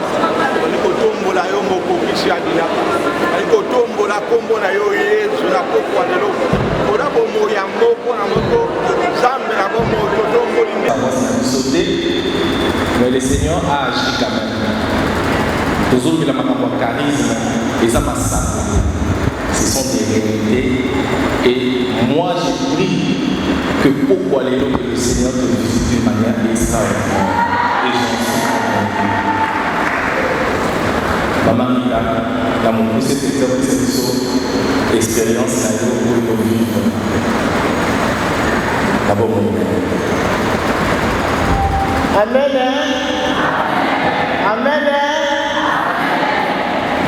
bana kotombola yo mokokisi ya bilaka kotombola kombo na yo Yesu na pokwa lelo mpona bomoi ya moko na moko Nzambe na bomoi totomboli mais le Seigneur a agi quand même. Toujours que la maman charisme et ça m'a salué. Ce sont des réalités et moi je prie que pourquoi les autres que le Seigneur te visite d'une manière extraordinaire et j'en suis convaincu. Maman Rita, dans mon poussé cette expérience là où nous vivons. D'abord mon Amen. Amen.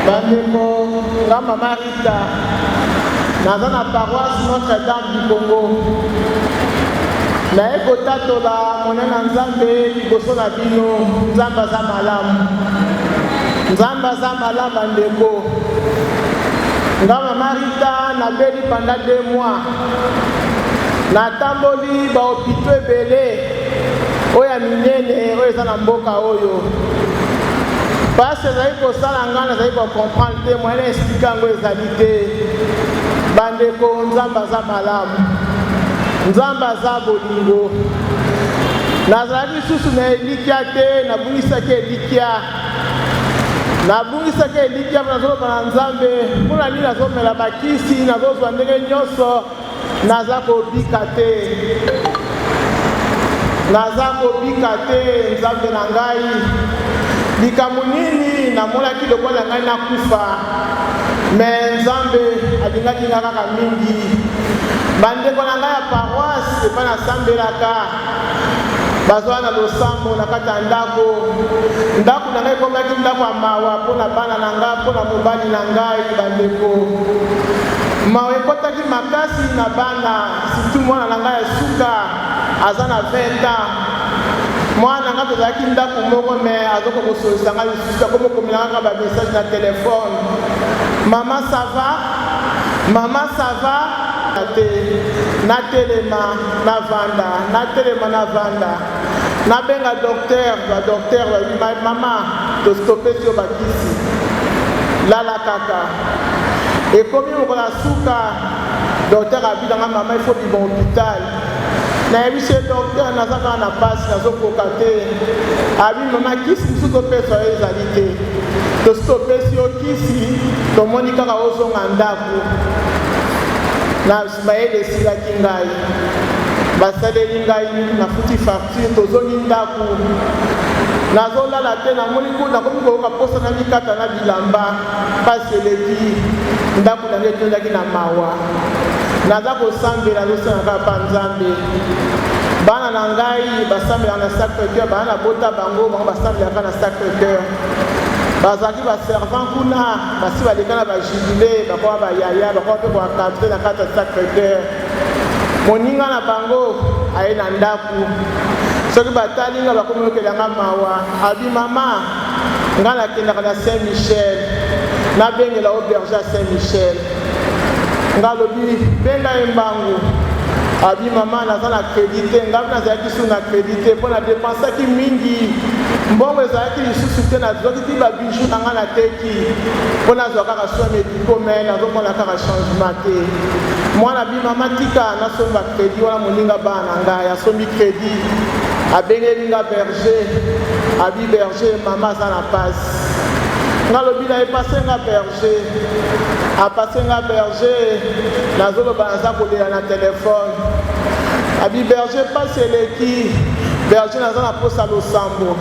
Bandeko, la maman Rita, dans la paroisse Notre-Dame du Congo. Na ekotato la monena Nzambe liboso na bino, Nzambe aza malamu. Nzambe aza malamu bandeko. Nga maman Rita na beli pendant 2 mois. Na tamboli ba hôpitaux ebele. Oya minene oyo eza na mboka oyo pasi ezali kosala ngai nazali kocomprendre te moyen explike yango ezali te bandeko Nzambe aza malamu Nzambe aza bolingo nazalaki lisusu na elikya te nabungisaki elikya mpo nazoloba na Nzambe mpona nini nazomela bakisi nazozwa ndenge nyonso naza kobika te naza kobika te Nzambe na ngai likambo nini namonaki lokola ngai nakufa me Nzambe alingaki nga kaka mingi bandeko na ngai ya paroisse epa nasambelaka bazwa na losambo na kati ya ndako na ngai ekomaki ndako ya mawa mpona bana na ngai mpona mobali na ngai bandeko mawa ekotaki makasi na bana situ mwana na ngai ya suka aza na 20 ans mwana nga tozalaki ndako moko me azoko kosolisa ngai lisusu akomokomela kaka bamessage na telefone mama sava te natelema navanda nabenga badokter babi mama tostopesi yo bakisi lala kaka ekomi mokola suka dokter abidanga mama ifo bima hôpital nayebi se docteur naza kaka na pasi nazokoka te abi mama kisi mosusu topesa yo ezali te tosi topesi yo kisi tomoni kaka ozonga ndako na mayele esilaki ngai basaleli ngai nafuti facture tozongi ndako nazolala te namoni nakomi koyoka posa na mikata na bilamba pasi eleki ndako nange etondaki na mawa naza kosambela nazosenga pa Nzambe bana na ngai basambelaka na Sacré-Cœur bana na bota bango basambelaka na Sacré-Cœur bazalaki baservant kuna basi baleka na bajubile bakoka bayaya bakoka mpe koakadre na kati ya Sacré-Cœur moninga na bango aye na ndako soki batali nga bakomi okelanga mawa abi mama nga nakendaka na Saint-Michel nabengela auberge ya Saint-Michel nga lobi benga ye mbangu abi mama naza na crédité ngai nazalaki su na crédité mpo na dépensaki mingi mbongo ezalaki lisusu te nazwaki ti babiju na ngai nateki mpo nazwa kaka soin médicaux me nazomona kaka changement te mwana bi mama tika nasombi bacrédit wana moninga bana na ngai asombi crédit abengeli nga berger abi berger mama aza na pasi nga lobi na epase nga berger apase nga berger nazoloba naza kolela na telefone abi berger pasi eleki berger naza na posa losambo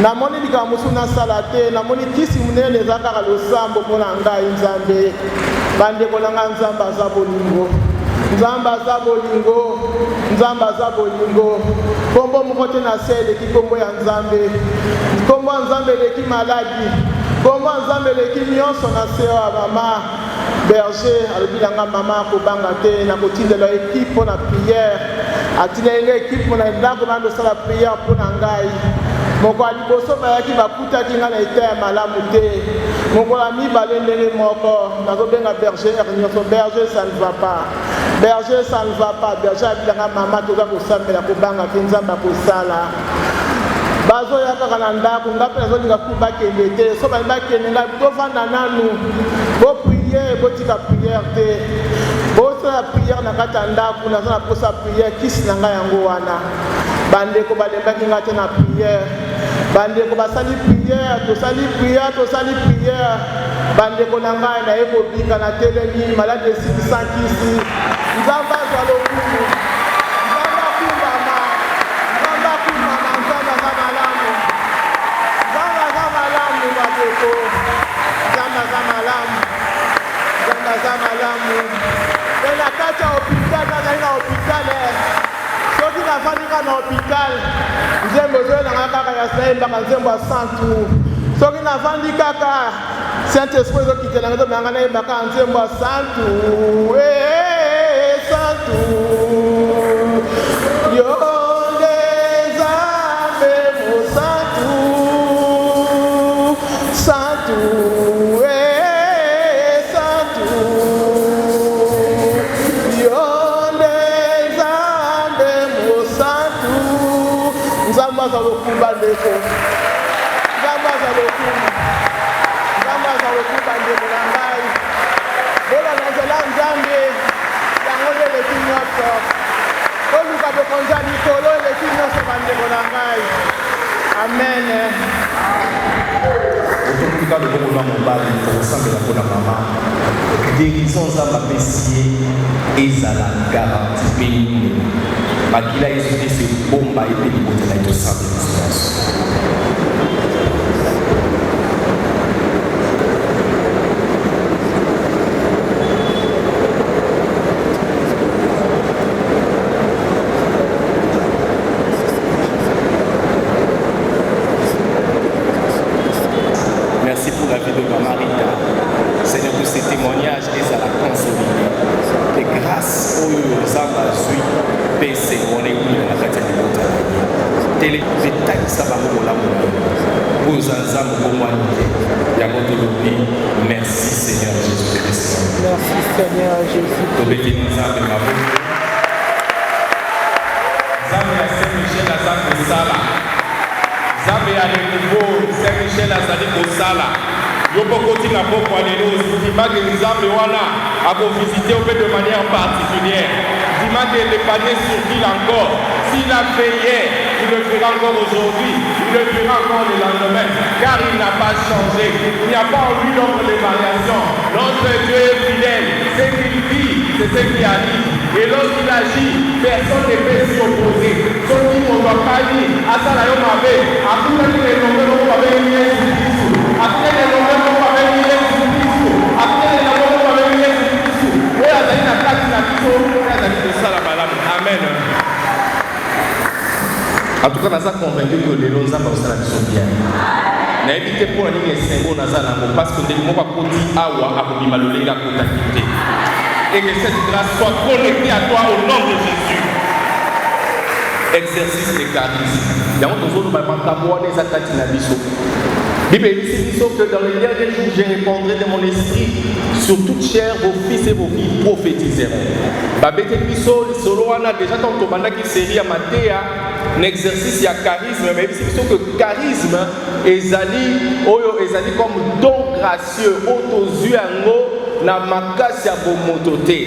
namoni likambo mosusu nasala te namoni kisi monene eza kaka losambo mpona ngai Nzambe bandeko na ngai Nzambe aza bolingo kombo moko te na se eleki kombo ya Nzambe kombo ya Nzambe eleki maladi kombo ya Nzambe eleki nyonso na se ya mama berger alobi nanga mama akobanga te nakotindela ekipe mpo na priere atindeli nga ekipe mpo na ndako nandosala priere mpo na ngai moko ya liboso bayaki bakutaki ngai na eta ya malamu te moko ya mibale ndenge moko nazobenga berger nyonso berger ça ne va pas berger, ça ne va pas. Berger abilanga mama toza kosambela kobanga te Nzambe akosala. Bandeko na ngai ya paroisse Notre-Dame du Congo. Na bazoya kaka na ndako nga mpe nazolinga ku bakende te so bali bakende ngai tovanda nanu bopriere botika priere te bosala priere na kati ya ndako naza na posa priere kisi na ngai yango wana bandeko balembaki ngai te na priere bandeko basali priere tosali priere bandeko na ngai naye kobika na telemi malade esilisa kisi nzambe azwa lokumu nzambe akumbama nzambe aza malamu bandeko nzambe aza malamu mpe na kati ya hopital nazali na hopital soki nafandika na hopital nzembo ozoyelanga kaka ya sayembaka nzembo ya santu soki nafandi kaka saint esprit ezokitelanga ezobenanga nayebaka nzembo ya santu santu yo nde nzambe mosantu santu santu yo nde nzambe mosantu nzambe aza lokumba ndeko nzambe aza lokumba ndeko na ngai bola na nzela nzambe yango nde eleki nyonso koluka bokonza likolo eleki nyonso bandeko na ngai amen. otokotika loboko lwa mobali okosambela mpona mama guérison nzambe apesi ye ezala garanti mpe nini makila yesu te se bomba ete libotela etosambela nyonso. Merci pour la vie de Maman Rita. Seigneur, pour ces témoignages et à la consolider. Et grâce aux Zambazui, PC, on est venu à la Catalogne. Télé, détail, ça va nous la mourir. Pour Zanzam, pour moi, merci Seigneur Jésus-Christ. Merci Seigneur Jésus. Saint-Michel azali kosala nzambe ya renouveau Saint-Michel azali kosala yo bokoti na pokwa lelo dimake nzambe wana akovisite ope de manière particulière dimake l'épargner sur ville encore s'il a fait hier il le fera encore aujourd'hui il le fera encore le lendemain car il n'a pas changé il n'y a pas en lui donc les variations notre Dieu est fidèle ce qu'il dit c'est ce qui arrive. Et lorsqu'il agit, personne ne peut s'y opposer. Sauf qu'il ne doit pas dire, à ça là, on m'avait, après les nombreux, on m'avait mis un sous après les nombreux, on m'avait mis un sous après les nombreux, on m'avait mis un sous et à la carte, la piso, et à la piso, ça la balade. Amen. En tout cas, nous sommes convaincus que les longs hommes sont bien. N'ayez pas pour la ligne 5 parce que les mots à côté, awa, à côté, maloléga, côté, et que cette grâce soit connectée à toi au nom de Jésus. Exercice de charisme. Dans notre zone, Bible dit que dans les derniers jours, je répondrai de mon esprit sur toute chair, vos fils et vos filles prophétiseront. Babete biso, solo wana déjà dans ton mandat qui série à Matéa, un exercice il y a charisme, mais c'est que charisme ezali comme don gracieux, autozuango. Na makasi ya bomotote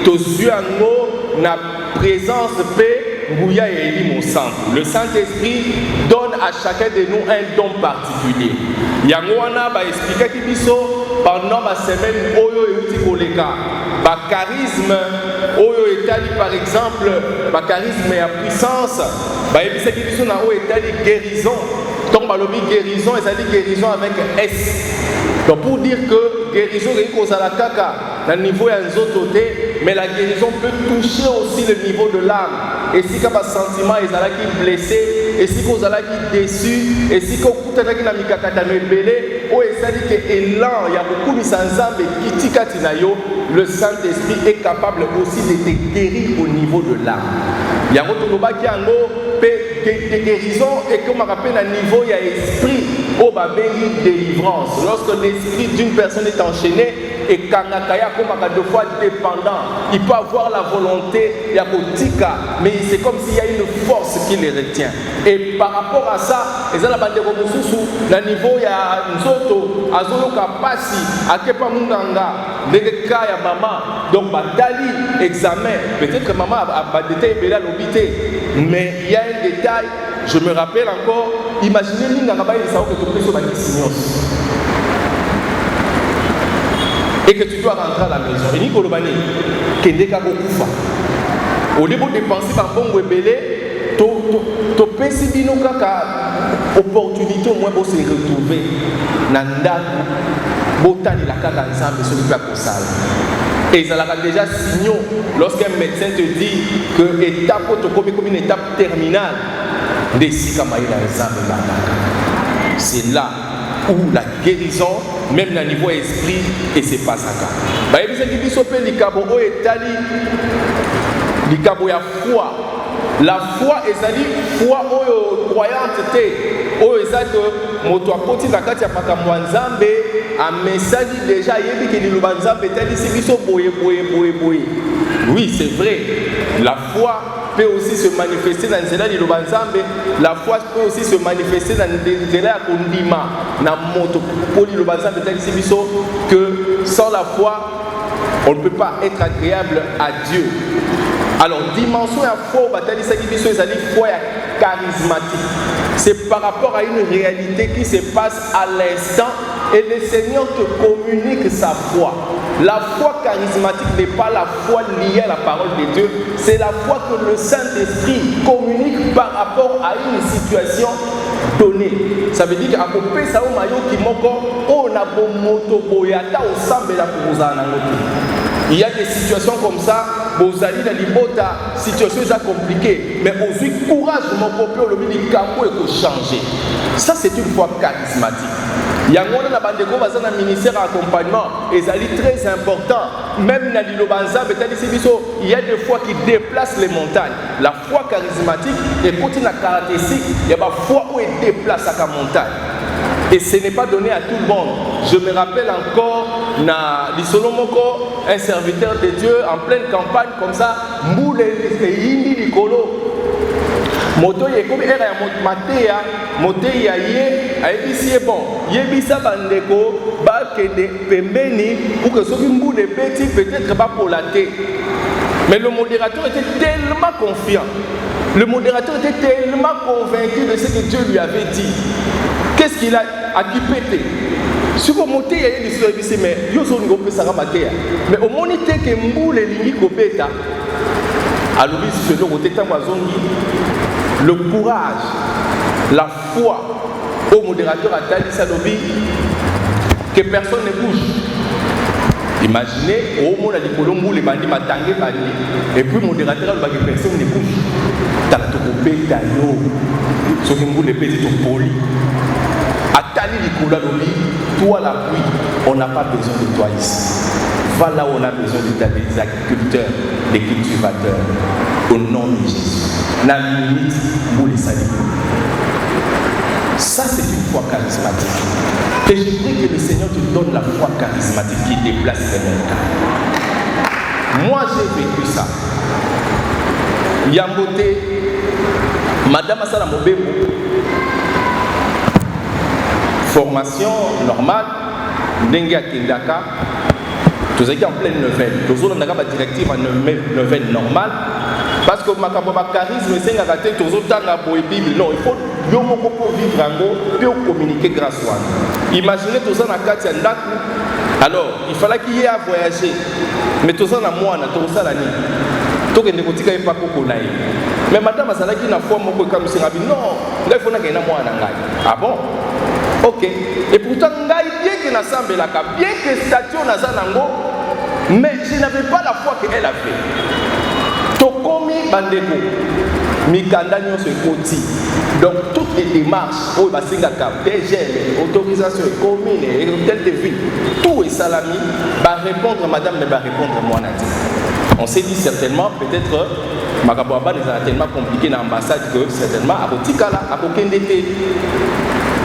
tozwi yango na présence pe nguya ya Eli Mosantu. Le Saint-Esprit donne à chacun de nous un don particulier. Yango wana ba expliquer ki biso pendant ma semaine oyo euti koleka ba charisme oyo etali par exemple ba charisme ya puissance ba ebisa ki biso na oyo etali guérison. Donc balobi guérison ezali guérison avec S. Donc pour dire que guérison est cause à la caca, le niveau est un autre côté, mais la guérison peut toucher aussi le niveau de l'âme. Et si il y a un sentiment, il y a qui blessé, et si vous avez qui déçu, et si vous avez qui n'a mis kakata belé, ou il s'agit que élan, il y a beaucoup de sanzambe qui tikatinayo, le Saint-Esprit est capable aussi de te guérir au niveau de l'âme. Il y a d'autres qui ont des guérisons et comme on rappelle à niveau il y a esprit au babéli délivrance. Lorsque l'esprit d'une personne est enchaîné et kanakaya comme deux fois dépendant, il peut avoir la volonté il y a kotika, mais c'est comme s'il y a une force qui les retient. Et par rapport à ça, ils ont la bande de le niveau ya nzoto, azoyoka pasi, akepa munganga, ndeka ya maman, donc batali examen, peut-être que maman a détaillé bela l'obité, mais il y a un détail, je me rappelle encore, imaginez l'inganga ba il que tu peux sur baki signos. Et que tu dois rentrer à la maison. Et Nico Lobani, Kendeka Gokufa. Au lieu de dépenser par bon webélé, tu peux si bien opportunité au moins pour se retrouver dans le botani la carte ensemble sur le plat salle. Et ça l'a déjà signé lorsqu'un médecin te dit que étape comme une étape terminale de Sikamaï ensemble. C'est là où la guérison, même à niveau esprit, et c'est pas ça. Il y a des gens qui ont la foi. La foi est la foi croyante. Déjà, oui, c'est vrai. La foi peut aussi se manifester dans le de l'Obanzambe. La foi peut aussi se manifester dans le de Kondima. Que sans la foi, on ne peut pas être agréable à Dieu. Alors, dimension à foi, c'est la foi charismatique. C'est par rapport à une réalité qui se passe à l'instant et le Seigneur te communique sa foi. La foi charismatique n'est pas la foi liée à la parole de Dieu, c'est la foi que le Saint-Esprit communique par rapport à une situation donnée. Ça veut dire qu'à côté ça il y a des situations comme ça, vous allez dans les situations compliquées, mais vous avez courage, mon peuple, le changer. Ça, c'est une foi charismatique. Il y a un ministère d'accompagnement, et ça est très important. Même dans il y a des fois qui déplacent les montagnes. La foi charismatique est continue la caractéristique, il y a une foi où elle déplace la montagne. Et ce n'est pas donné à tout le monde. Je me rappelle encore, un serviteur de Dieu en pleine campagne comme ça, Mboule et Yindi Nicolo. Moto ye comme era ya mateya moto ya ye ayebisi bon yebisa bandeko ba kende pembeni pour que soki Mboule petit peut-être pas pour la tête. Mais le modérateur était tellement confiant. Le modérateur était tellement convaincu de ce que Dieu lui avait dit. Qu'est-ce qu'il a qui pété? Si vous montez, il y a des services, mais il y a des choses qui mais au moniteur que Mboule et Lini Kopeta, alors le courage, la foi au modérateur a dit ça que personne ne bouge. Imaginez, au moment où Colombo les bandits m'attendent, et puis le modérateur a dit que personne ne bouge. T'as tout coupé, t'as l'eau, ce que Mboule est petit au poli. Atali Nicolas Lobi, toi la pluie, on n'a pas besoin de toi ici. Va là où on a besoin des agriculteurs, des cultivateurs. Au nom de Jésus. La limite pour les saluts. Ça, c'est une foi charismatique. Et je prie que le Seigneur te donne la foi charismatique qui déplace les montagnes. Moi, j'ai vécu ça. Yambote, Madame Asala Mobembo, formation normale, Ndenga Kendaka, tous étaient en pleine neuvaine. Tous on a une directive en neuvaine normale. Parce que ma charisme, c'est que tous autant la Bible. Non, il faut vivre en gros, puis communiquer grâce à nous. Imaginez tous en a alors, il fallait qu'il y ait à voyager. Mais tous en a moi, tous en a ni. Tout le monde n'est pas coconaï. Mais madame a salaki na foi moko comme si rabi non, il faut na gagner moi na ngai. Ah bon? OK. Et pourtant ngai bien que na sambela ka, bien que statue na zanango, mais je n'avais pas la foi qu'elle a fait. Tokomi bandeko. Mikanda nyonso ekoti. Donc toutes les démarches au basingaka DGL, autorisation commune et hôtel de ville, tout est salami, va répondre madame mais va répondre moi nati. On s'est dit certainement peut-être Makaboaba nous a tellement compliqué dans l'ambassade que certainement à Botikala, à Kokendete.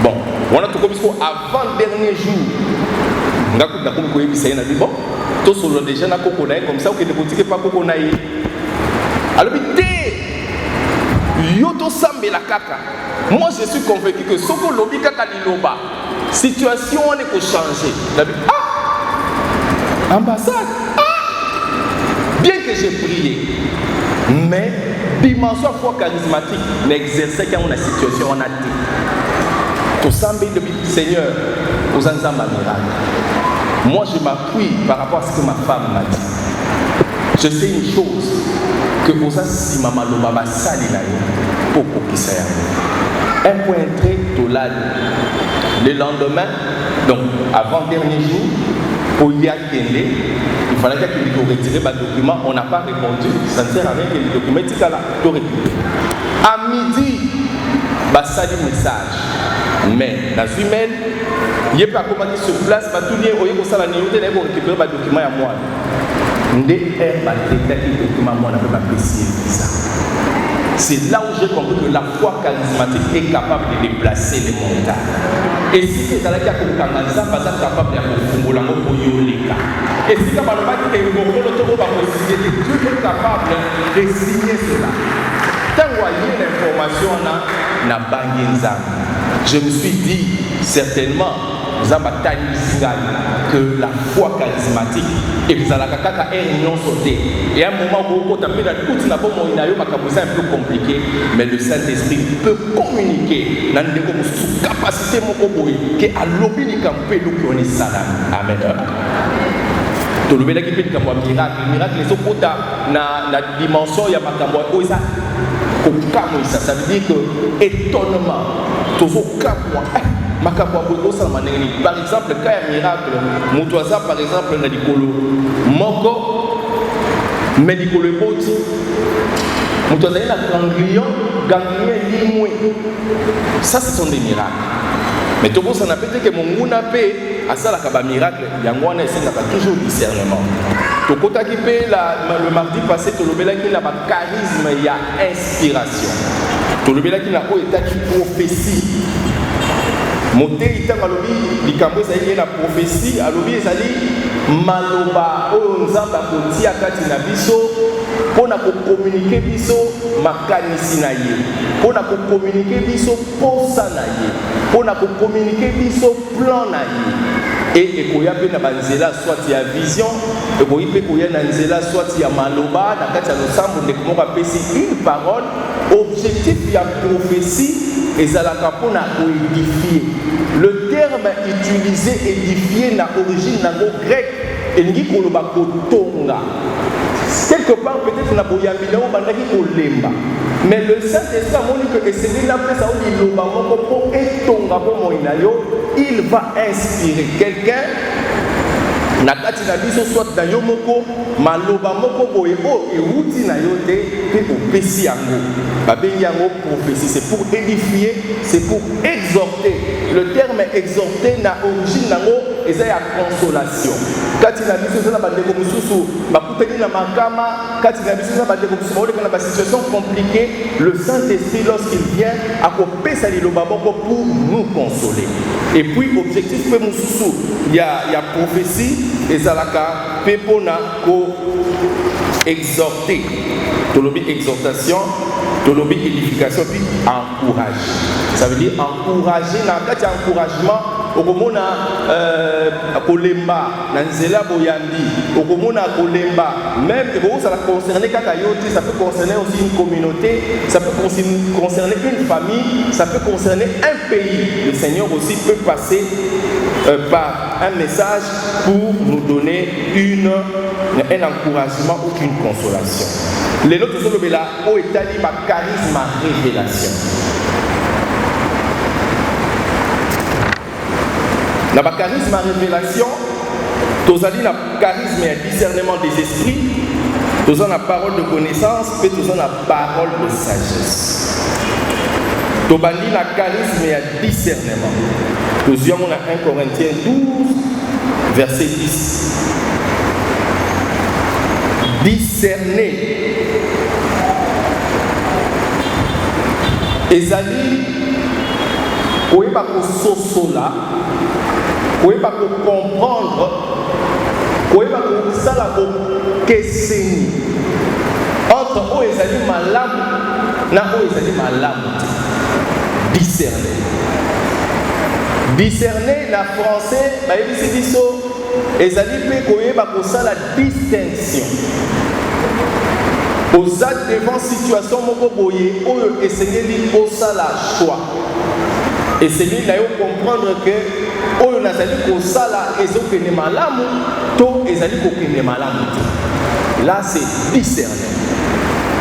Bon, on a tout comme ça avant le dernier jour. On a dit bon, tout sur déjà na Kokonaï comme ça, ou que ne Botique pas Kokonaï. Alors, Yoto Sambela Kaka. Moi, je suis convaincu que Soko Lobi Kaka Liloba, situation on est pour changer. Ah, ambassade. Ah, bien que j'ai prié, mais dimension foi charismatique n'exerçait qu'en la situation on a dit. Tout ça, Seigneur, aux ensembles miracle. Moi, je m'appuie par rapport à ce que ma femme m'a dit. Je sais une chose, que vous si maman Lobaba Salina pour qui ça un point très tôt là. Le lendemain, donc avant-dernier jour, pour y aller, il fallait qu'il retire le document. On n'a pas répondu. Ça ne sert à rien que le document est là. À midi, bah ça dit message. Mais dans une mail, il n'y a pas comment sur place, bah tout le monde est au salon, il y a récupérer le document à moi. C'est là où j'ai compris que la foi charismatique est capable de déplacer les montagnes. Et si c'est là qu'il y a capable de et si Dieu est capable de signer cela. Tant que l'information n'a pas je me suis dit certainement que la foi charismatique et vous allez non sauté. Et à un moment où vous tapez la toute la bombe, il y a un peu compliqué, mais le Saint-Esprit peut communiquer dans une capacité qui a lobby du campé nous connaît ça. Amen. Tout le monde qui fait un miracle, les autres dans la dimension il y a ça veut dire que étonnement, toujours cap par exemple, quand il y a un miracle, Moutouaza par exemple, on a dit Moko, mais dit que le boti, Moutouaza il a ganglion, limoué. Ça, ce sont des miracles. Mais tout le monde s'en a fait que mon mouna paie à ça, la miracle, il y a toujours discernement. Tout le monde qui paie le mardi passé, tout le monde qui a charisme, il y a inspiration. Tout le monde qui a une prophétie. Moté ita malobi likambo ezali na prophétie alobi ezali maloba oyo nzambe akotia kati na biso mpona kokommunike biso makanisi na ye mpona kokommunike biso posa na ye mpona kokommunike biso plan na ye et ekoya mpe na banzela soit ya vision ekoyi mpe koya na nzela soit ya maloba na kati ya losambo ndeko moko apesi une parole objectif ya prophétie ezalaka mpona koédifier. Le terme utilisé édifier na origine nango grec elingi koloba kotonga. Quelque part peut-être na boyambi nango bandaki kolemba. Mais le Saint-Esprit amoni que esengeli napesa oyo liloba moko mpo etonga bomoi na yo, il va inspirer quelqu'un na kati na biso soit na yo moko maloba moko boye o euti na yo te pe opesi yango babengi yango prophétie. C'est pour édifier, c'est pour exhorter. Le terme exhorter na origine nango eza ya consolation. Kati na biso eza na bandeko mosusu bakutani na makama, kati na biso eza na bandeko mosusu baoleka na basituation compliquée. Le Saint-Esprit lorsqu'il vient akopesa liloba moko pour nous consoler. Et puis objectif pe mosusu ya prophétie ezalaka pe pona ko exhorter. Tolobi exhortation, tolobi édification puis encourager. Ça veut dire encourager na kati ya encouragement okomona kolemba na nzela boyandi okomona kolemba même que ça concerner kaka yoti, ça peut concerner aussi une communauté, ça peut concerner une famille, ça peut concerner un pays. Le Seigneur aussi peut passer par un message pour nous donner un encouragement ou une consolation. Les autres sont là au état ma charisme révélation. Dans le charisme à révélation, nous avons le charisme et discernement des esprits, nous avons la parole de connaissance et nous avons la parole de sagesse. Nous avons le charisme et discernement. Nous avons 1 Corinthiens 12, verset 10. Discerner. Ezali, oui, pas pour sosola. Vous pouvez pas comprendre, vous pouvez pas ça la question entre eux et Malam na oyo ezali malamu te. Discerner na français bayebisi biso ezali mpe koyeba kosala distinction. Oza devant situation moko boye oyo esengeli osala choix. Esengeli na yo comprendre que oyo nazali kosala ezokende malamu to ezali kokende malamu te. Là c'est discerner.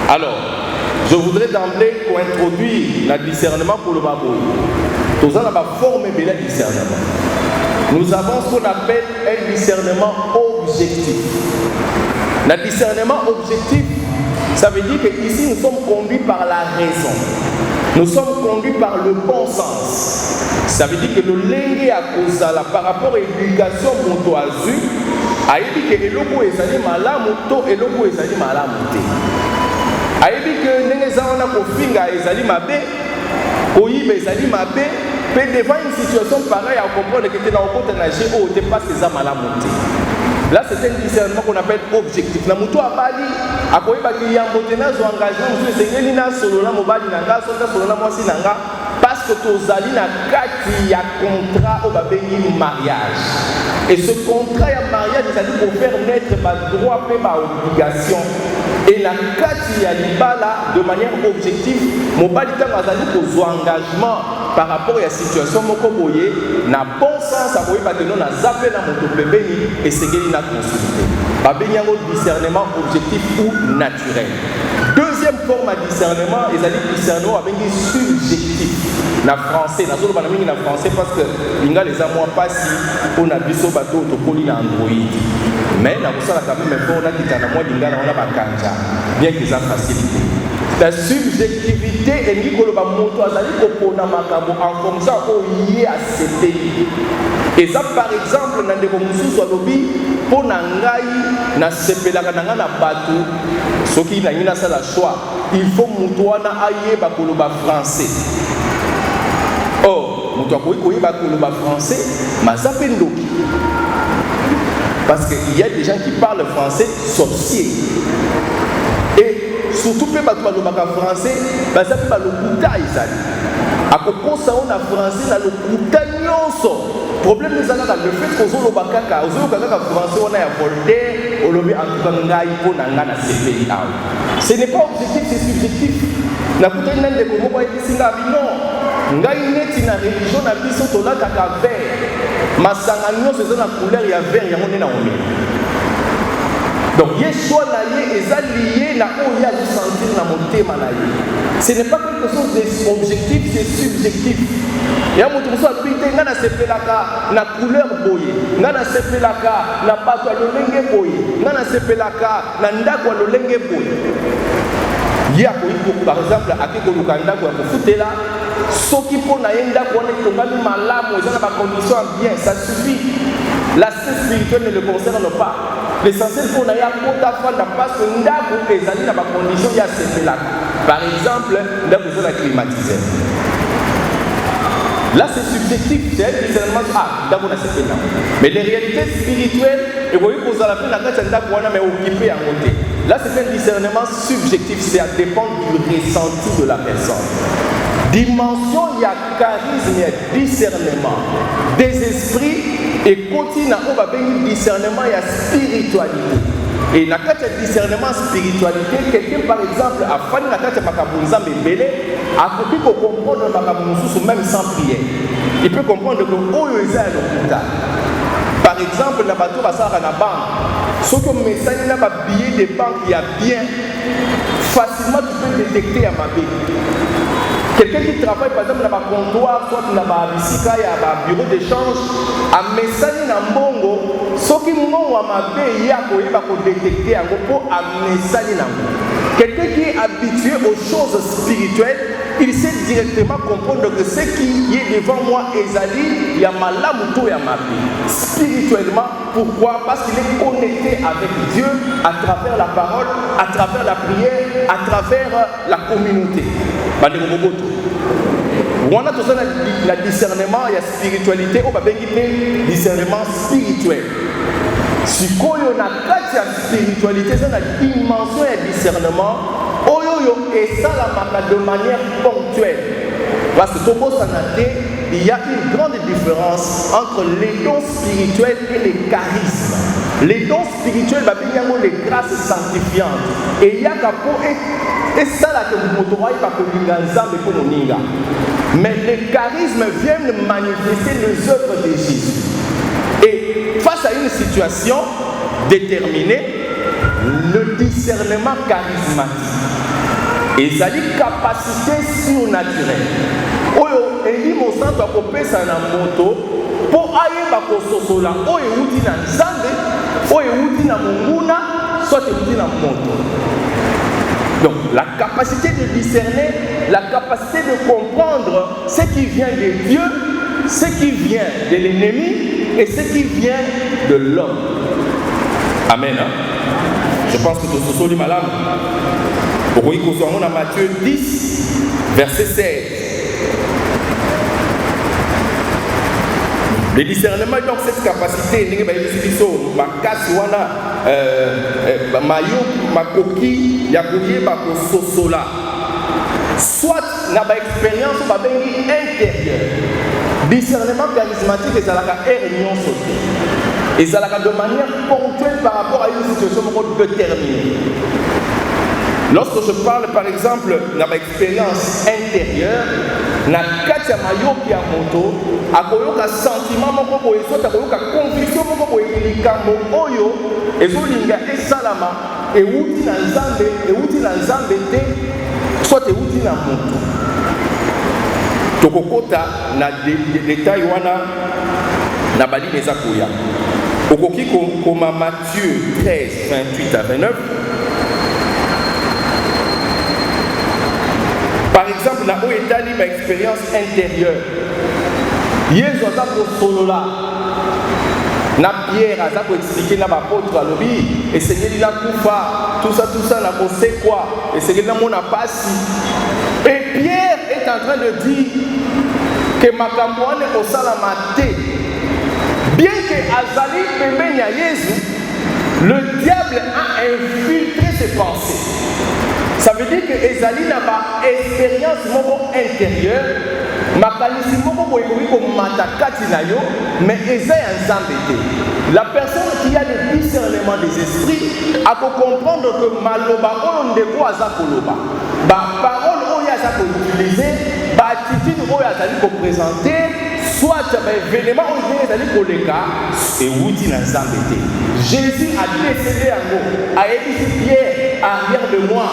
Alors, je voudrais d'emblée introduire le discernement pour le baboy. Nous avons la forme de discernement. Nous avons ce qu'on appelle un discernement objectif. Le discernement objectif, ça veut dire qu'ici nous sommes conduits par la raison. Nous sommes conduits par le bon sens. Ça veut dire que le lingue à cause par rapport à l'éducation pour toi, a dit que l'eau est malamu to et l'eau est malamu. A dit que les gens ont finga ezali mabe, oyiba ezali mabe, mais devant une situation pareille à comprendre que tu es dans le côté nager où tu passes les âmes à la montée. Là c'est un discernement qu'on appelle objectif. Na mutu abali akoyiba ki yambotena zo engagement zo sengeli na solo na mobali nanga sonda solo na mwasi nanga parce que tozali na kati ya contrat au babengi mariage. Et ce contrat ya mariage ezali pour faire naître ba droit pe ba obligation. Et la kati ya libala de manière objective mobali tanga azali kozwa engagement par rapport à la situation moko boye na bon sens a boye bateno na zappe na moto pembeni et sengeli na consulter. Ba benyango discernement objectif ou naturel. Deuxième forme de discernement, ezali discernement abengi subjectif. Na français, na solo bana mingi na français parce que linga les amours passi on a biso bato to koli na Android. Mais na kusala quand même pour na kitana moi linga na ona bakanja. Bien que ça facilite. La subjectivité est dit que le moto azali kopona makambo en fonction au yé accepté. Et ça par exemple na ndeko mususu alobi pona ngai na sepelaka na nga na bato soki na ngina sala choix il faut moto wana ayeba koloba français. Or moto akoyi koyeba koloba français mazape ndoki. Parce qu'il y a des gens qui parlent français sorciers. Et surtout pe bato balobaka français bazape balokuta ezali akokosa on a français na lokuta nyonso. Problème nous avons le fait qu'on zolo bakaka français on a ya Voltaire olobi en tout cas ngai po na ngana CPI. Ce n'est pas objectif, c'est subjectif. Na kutani nande ko moko isinga bino ngai neti na religion na biso to la kaka vert masanga nyonso eza na couleur ya vert yango nena omi. Donc, Yeshua est lié à sentir dans mon thème. Ce n'est pas quelque chose d'objectif, c'est subjectif. Et à mon tour, on a sepelaka na couleur boye, on a sepelaka na bato lolenge boye, on a sepelaka na ndako lolenge boye. Par exemple, à qui on a là, ce qui pour naenda qu'on est tombé malamu, ils ont pas condition bien, ça suffit. L'aspect spirituel ne le concerne pas. L'essentiel pour naïa kota fanda parce que ndako ezali na ba condition ya sepelaka. Par exemple, ndako ezala climatisé. Là c'est subjectif, c'est seulement ndako na sepelaka. Mais les réalités spirituelles et vous pouvez la peine na ndako wana mais occupé à côté. Là c'est un discernement subjectif, c'est à dépendre du ressenti de la personne. Dimension, il y a charisme, il y a discernement des esprits et continue à avoir discernement, il y a spiritualité. Et dans le discernement spiritualité, quelqu'un par exemple a fait la carte makabunza mbele, a pu comprendre makabunzu même sans prière. Il peut comprendre que oyo eza lokuta. Par exemple, na bato basara na banque, ce que message na ba billet de banque il y a bien facilement tu peux détecter à ma vie. Quelqu'un qui travaille par exemple dans un comptoir, soit dans un bureau d'échange, a message dans Mongo, ce qui Mongo a détecter pour un message dans quelqu'un qui est habitué aux choses spirituelles, il sait directement comprendre que ce qui est devant moi, Ezali, il y a malamuto et ma vie. Spirituellement, pourquoi? Parce qu'il est connecté avec Dieu à travers la parole, à travers la prière, à travers la communauté. On a tout ça le discernement, il y a spiritualité, on va bien discernement spirituel. Si on a la spiritualité, c'est une dimension de discernement. Oyo et ça la marque de manière ponctuelle. Parce que il y a une grande différence entre les dons spirituels et les charismes. Les dons spirituels, les grâces sanctifiantes. Et il y a et ça là que vous montez mais les charismes viennent manifester les œuvres de Jésus. Et face à une situation déterminée, le discernement charismatique et ça dit capacité surnaturelle. Oyo endi mosantu akopesa na moto po ayeba kososola oyo euti na nzambe oyo euti na monguna soit euti na moto. Donc la capacité de discerner, la capacité de comprendre ce qui vient de Dieu, ce qui vient de l'ennemi et ce qui vient de l'homme. Amen. Je pense que tout ce malade. Oui, nous sommes à Matthieu 10, verset 16. Le discernement, donc, cette capacité, soit dans l'expérience intérieure. Discernement charismatique, c'est la réunion sociale. Et ça de manière ponctuelle par rapport à une situation qu'on peut terminer. Lorsque je parle par exemple de ma expérience intérieure, na kati ya mayoki ya moto akoyoka sentiment moko boye soit akoyoka conviction moko boye likambo oyo ezolinga esalama euti na nzambe te soit euti na moto. Tokokota na détail wana na bali eza koya. Okoki koma Matthieu 13, 28 à 29. Par exemple, na oetali ma expérience intérieure. Yesu aza ko solola. Na Pierre aza ko expliquer na apôtre alobi et sengeli na kufa tout ça na kose quoi et sengeli na mona pasi. Et Pierre est en train de dire que makambo ane ko sala maté. Bien que azali pembeni ya Yesu, le diable a infiltré ses pensées. Ça veut dire que Ezali n'a pas expérience intérieure, makalisi moko boyekoki komatakati na yo, mais eza ya nzambe. La personne qui a le discernement des esprits a comprendre que maloba oyo ndeko aza koloba, ba parole oyo aza ko utiliser, ba attitude oyo azali ko présenter, soit événement oyo ezali koleka et wuti na nzambe te. Jésus a décédé yango, a dit Pierre, arrière de moi,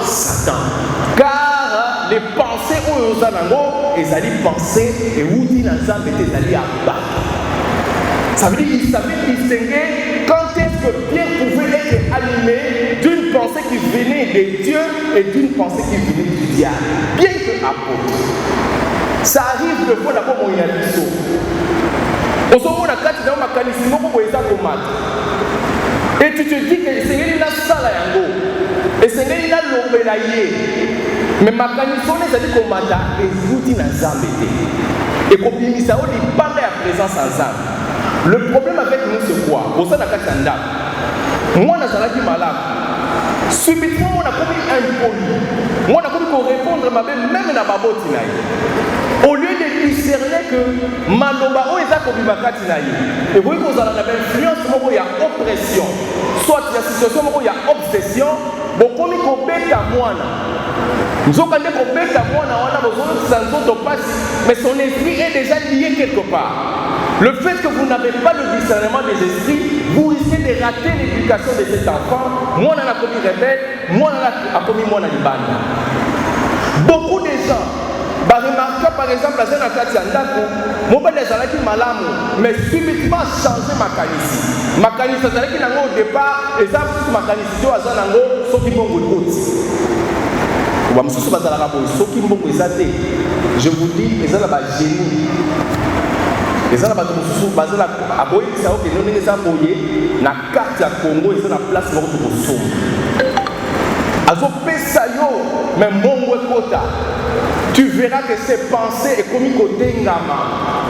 Satan. Car les pensées oyo zanango ezali pensées et wuti na nzambe te ezali aba. Ça veut dire qu'il savait distinguer quand est-ce que Pierre pouvait être animé d'une pensée qui venait de Dieu et d'une pensée qui venait du diable. Bien que apôtre. Ça arrive de fois d'abord mon yaliso. On se voit la carte dans ma canissimo pour les acomates. Et tu te dis que le Seigneur est là, sala yango. Le Seigneur est là, l'opéraillé. Mais ma canissimo n'est pas comata et zouti na zambete. Et comme il s'est dit, il parle à présence en zambe. Le problème avec nous c'est quoi? Pour ça, la carte en dame. Moi, je suis malade. Subitement, on a commis impoli. Moi, on a commis pour répondre à ma belle, même dans ma botte. Au lieu de discerner que maloba o eza ko bibakati na ye et vous vous allez avoir influence moko ya oppression soit la situation moko ya obsession bokomi ko beta mwana nzoka nde ko beta mwana wana bozono sanzo passe mais son esprit est déjà lié quelque part. Le fait que vous n'avez pas le discernement des esprits, vous risquez de rater l'éducation de cet enfant. Moi, on a commis rebelle, moi, on a commis moi, beaucoup de gens remarquent par exemple la zone à Katiandako, mobile des alaki malamu, mais subitement changer ma canisse. Ma canisse, c'est-à-dire qu'il au départ, et ça, ma canisse, tu as un angle, sauf qu'il je vous dis, ils ont la génie. Ils ont la na carte ya Congo, ils ont la place pour tout le mais mon kota. Tu verras que ces pensées est comme côté ngama.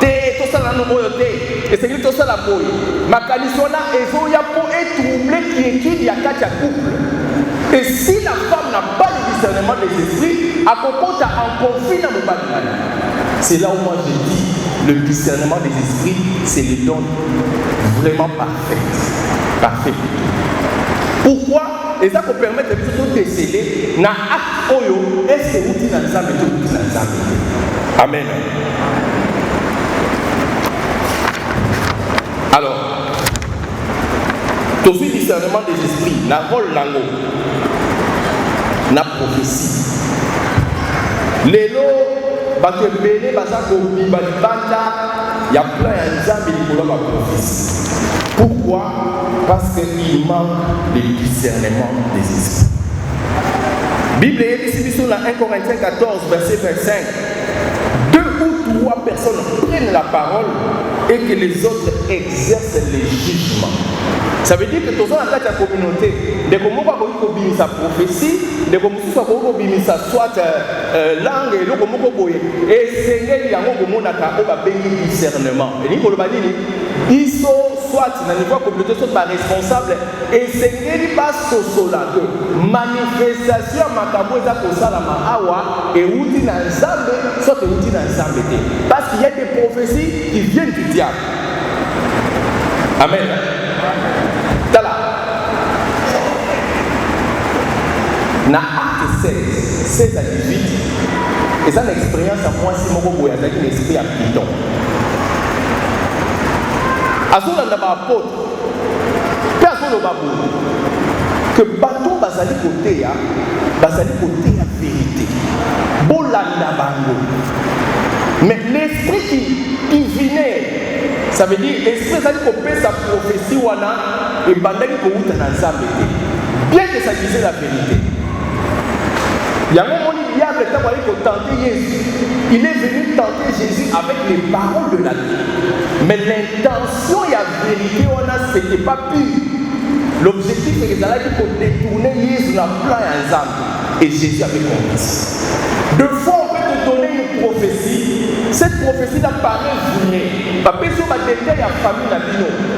Tout ça la nouveauté. Et c'est tout ça la boy. Ma calisona et zoya pour être troublé qui est il y a quatre couples. Et si la femme n'a pas le discernement des esprits, à propos en conflit dans mon bagage. C'est là où moi je dis, le discernement des esprits, c'est le don vraiment parfait. Parfait. Pourquoi? Et ça peut permettre de déceler dans l'acte oyo, est-ce que vous dites dans le Zambé ou dans le Zambé? Amen. Alors, tout ce discernement des esprits, na rôle nango, na prophétie. Lelo, bato ebele baza kobiba libanda, ya plein ya Nzambe likolo ba prophétie. Pourquoi? Parce qu'il manque le discernement des esprits. Bible est ici sur la 1 Corinthiens 14, verset 25. 2 ou 3 personnes prennent la parole et que les autres exercent les jugements. Ça veut dire que tous dans la communauté, de comment on peut sa prophétie, de comment on peut sa soit langue et le comment on peut et c'est là où on a béni discernement. Et nous ils sont soit dans le niveau communauté soit pas responsable et c'est pas sosola que manifestation makambo za kosala maawa et outi na nzambe soit outi na nzambe parce qu'il y a des prophéties qui viennent du diable. Amen. Tala. Na acte 16 à 18, et ça l'expérience à moi si mon boy avec l'esprit à Python. Azola na ba apôtre. Personne ba bo. Que bateau bazali côté ya, bazali côté la vérité. Bolanda bango. Mais l'esprit qui venait, ça veut dire l'esprit ça dit qu'on peut sa prophétie wana et bandaki ko uta na nzambe. Bien que ça disait la vérité. Il y a un moment où le diable était allé pour tenter Jésus. Il est venu tenter Jésus avec les paroles de la vie. Mais l'intention et la vérité, ce n'était pas pur. L'objectif c'est qu'il allait pour détourner Jésus dans le plan et en et Jésus avait compris. De fois, on peut te donner une prophétie. Cette prophétie n'a pas résumé. Pas besoin de détails à la famille,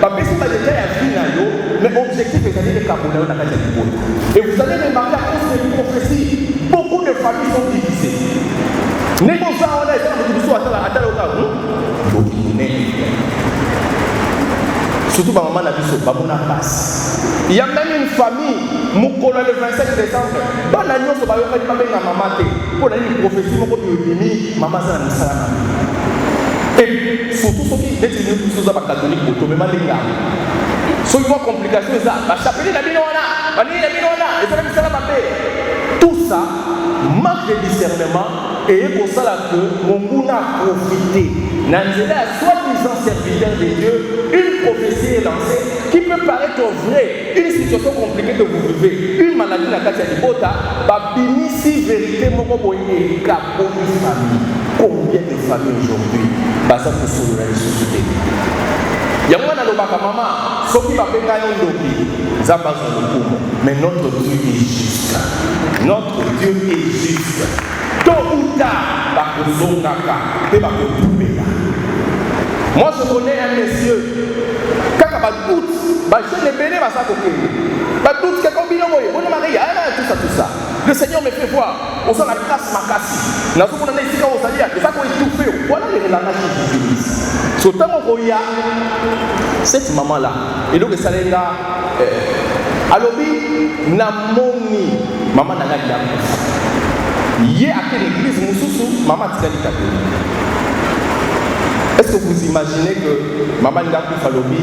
pas besoin de détails à la vie, mais l'objectif est d'aller les Camerounais dans la Cameroun. Et vous allez remarquer à cause de cette prophétie, beaucoup de familles sont divisées. Négociant, on a été en division à surtout par maman n'a vu ce babona passe. Il y a même une famille, Moukola le 27 décembre, dans la nuit, on va y faire une maman pour aller une prophétie, maman ça n'a pas. Et surtout ceux qui détiennent les choses catholiques, pour tomber mal les gars. Ceux qui ont complications, ça, va chapeler la binona, va lire la binona, et ça va me faire la paix. Tout ça manque de discernement. Et pour ça que mon monde a profité. Nanzela, soi-disant serviteur de Dieu, une prophétie est lancée qui peut paraître vraie, une situation compliquée que vous vivez, une maladie dans la carte de Bota, si vérité, mon famille. Combien de familles aujourd'hui, ça pour sauver la société. Il y a un moment où maman, ce qui va faire un lobby, ça passe dans le coup. Mais notre Dieu est juste. Notre Dieu est juste. Moi je connais un monsieur quand il y a des doutes, je ne bénis pas ça pour qu'il doute que combien tout ça. Le Seigneur me fait voir, on sent la grâce ma casse. Nous sommes ici quand on s'allie, c'est ça qu'on est tout fait. Voilà les relations de l'Église. Sur le temps où il y a cette maman-là, et donc ça est là, alobi namoni, maman n'a pas il y a à l'église, maman Tikali Katoli. Est-ce que vous imaginez que maman Ngaku Falobi,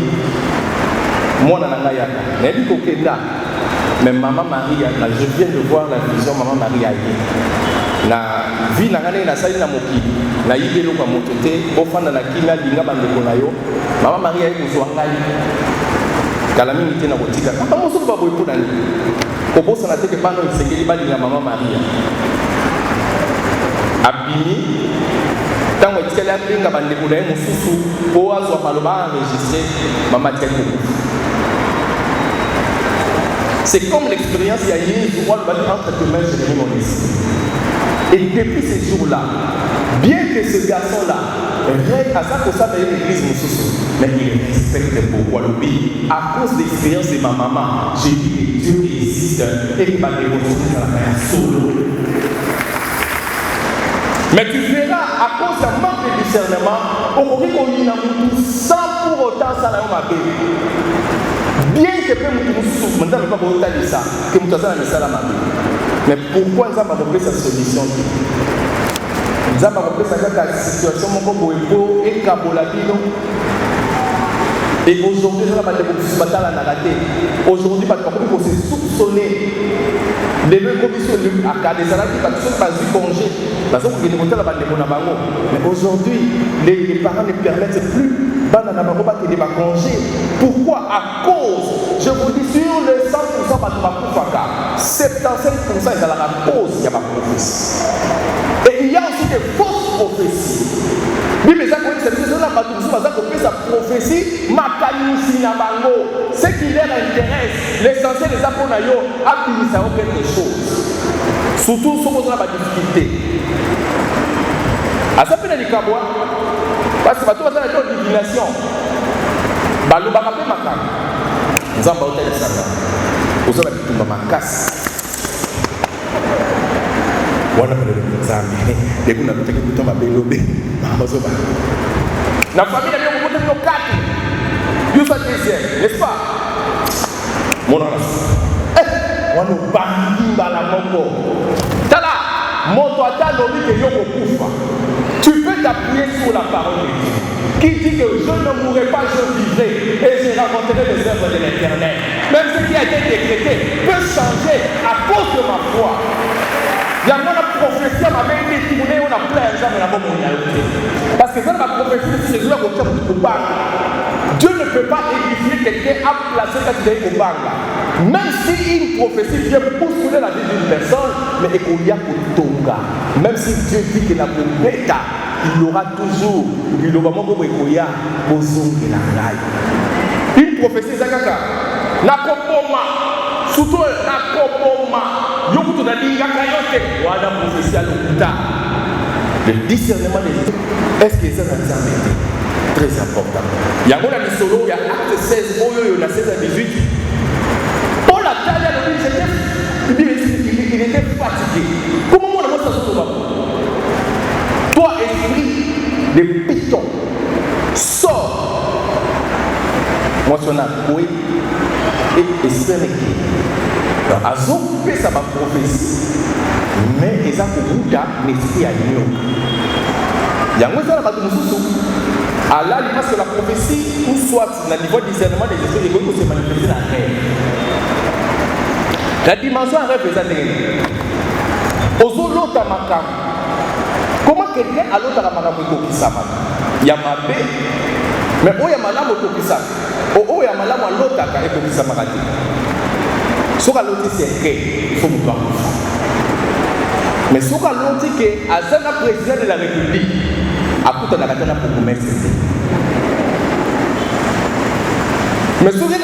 moi Nanga Yaka, n'est pas Kokenda, mais maman Marie, je viens de voir la vision maman Marie Aïe. La vie n'a rien à salir na moki, na yide lo kwa motote, ofanda na kimia linga bandeko na yo, maman Marie Aïe kuzwangai. Kalami nite na botika. Kama musu ba boy pona ni. Kobosa na teke bando isengeli balinga maman Marie. Abini tango etikali alinga bandeko na ye mosusu po azwa maloba enregistré mama Tikali. C'est comme l'expérience il y a eu entre tes mains je mon esprit. Et depuis ces jours-là, bien que ce garçon-là règne à sa cosa de l'église mosusu, mais il respecte beaucoup. À cause de l'expérience de ma maman, j'ai dit que Dieu existe et que ma dévotion dans la main solo. Mais tu verras, à cause d'un manque de discernement, on dit sans pour autant ça la m'a bien que peut nous souffre, maintenant ne pas autant de ça, que nous avons ça la m'a. Mais pourquoi nous avons repris cette solution? Nous avons repris cette situation, mon coco et Kabolabino. Et aujourd'hui, nous avons des batailles à narrater. Aujourd'hui, nous avons soupçonné. Les deux commissions à Cadé, ça n'a pas de congé. Mais aujourd'hui, les parents ne permettent plus de congé. Pourquoi? À cause, je vous dis, sur le 100% de 75% est à la cause il y a ma prophétie. Et il y a aussi des fausses prophéties. Oui, mais ça, c'est sa prophétie, ce qui leur intéresse, l'essentiel des apôtres, a quelque chose. Surtout, si on a des difficultés. À ça, il y a des cabois, parce que tu vas faire une divination. Nous avons fait nous avons fait des savants. Nous avons fait ma casse. Wana pale mzambi deku na mtaki kutoa belobe mazoba na familia yangu wote ndio kati yusa tese n'est-ce pas mon wana wana bangimba la moko tala moto atano bike yoko kufa tu peux t'appuyer sur la parole de Dieu qui dit que je ne mourrai pas, je vivrai et je raconterai les œuvres de l'Éternel. Même ce qui a été décrété peut changer à cause de ma foi. Il y a une prophétie à ma main qui tournée, on a plein d'exemples dans mon monde. Parce que ça, la prophétie, c'est ce que Dieu ne peut pas édifier quelqu'un à placer quand il est au bar. Même si une prophétie vient bousculer la vie d'une personne, mais il y a pour Tonga. Même si Dieu dit qu'il a pour bêta, il aura toujours, il aura mon beau écoya, bozong et la raille. Une prophétie, c'est ça. Nakopoma, surtout Nakopoma. Le discernement des esprits, est-ce que ça n'a jamais été très important? Il y a un solo, il y a acte 16, il y a 16 à 18. Paul a taillé à il était fatigué. Comment on a ça sur toi, esprit de python, sors. Moi, je suis un et esprit. Ils ont coupé sa prophétie, mais ils ont coupé l'esprit à l'union. Il y a un moment où Allah dit que la prophétie, ou soit dans le niveau de discernement des esprits, il faut se manifester dans la rêve. La dimension en rêve est à l'ennemi. Aux autres makam. Comment quelqu'un a l'autre makam qui s'amène? Il y a ma paix, mais où il y a ma lame qui s'amène? Où il y a ma lame à l'autre qui s'amène? Ce qu'on a dit, c'est qu'il faut nous parler. Mais ce qu'on a dit, c'est que Azana, président de la République, a tout un arrêté pour vous mettre. Mais ce qu'on a dit,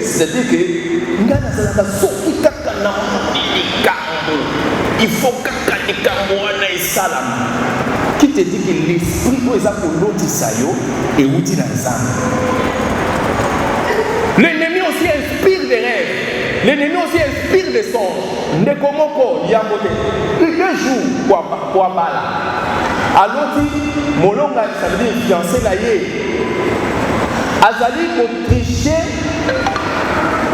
c'est-à-dire que il faut que salam. Qui te dit que l'esprit où ils ont pour l'autre sayo et où tu l'as. L'ennemi aussi inspire des rêves. L'ennemi aussi inspire des songes. Nekomoko, Yamote. 2 jours pour Abala. Alors, Molonga, ça veut dire fiancé naïe. Azali pour tricher.